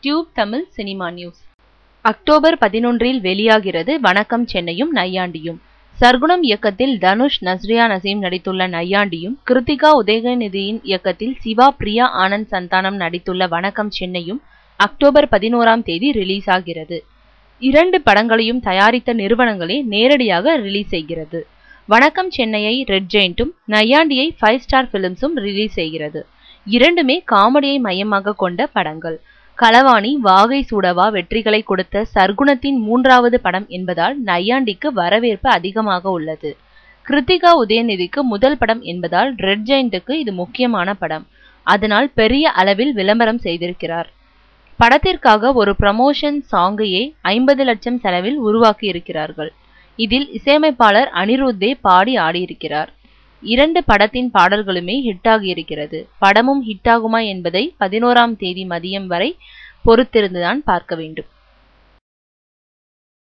Tube Tamil cinema news. October 11 வெளியாகிறது வணக்கம் சென்னையும் நையாண்டியும். சர்க்குணம் இயக்கத்தில் தனுஷ், நஸ்ரியா நசீம் நடித்துள்ள நையாண்டியும், கிருத்திகா உதயநிதியின் இயக்கத்தில் சிவா, பிரியா ஆனந்த் சந்தானம் நடித்துள்ள வணக்கம் சென்னையும் அக்டோபர் 11 ரிலீஸ் ஆகிறது. இரண்டு படங்களையும் தயாரித்த நிறுவனங்களே நேரடியாக ரிலீஸ் செய்கிறது. வணக்கம் சென்னையை ரெட் ஜெயண்ட்டும், நையாண்டியை 5 ஸ்டார் பிலிம்ஸும் ரிலீஸ் செய்கிறது. இரண்டுமே காமெடியை மையமாக கொண்ட படங்கள். களவாணி, வாகை சூடவா வெற்றிகளை கொடுத்த சர்க்குணத்தின் 3வது படம் என்பதால் நையாண்டிக்கு வரவேற்பு அதிகமாக உள்ளது. கிருத்திகா உதயநிதிக்கு முதல் படம் என்பதால் ரெட் ஜெயண்ட்டுக்கு இது முக்கியமான படம். அதனால் பெரிய அளவில் விளம்பரம் செய்திருக்கிறார். படத்திற்காக ஒரு ப்ரமோஷன் சாங்கையே 50 லட்சம் செலவில் உருவாக்கி இருக்கிறார்கள். இதில் இசையமைப்பாளர் அனிருத்தே பாடி ஆடியிருக்கிறார். இரண்டு படத்தின் பாடல்களுமே ஹிட்டாகி இருக்கிறது. படமும் ஹிட்டாகுமா என்பதை 11 மதியம் வரை பொறுத்திருந்துதான் பார்க்க வேண்டும்.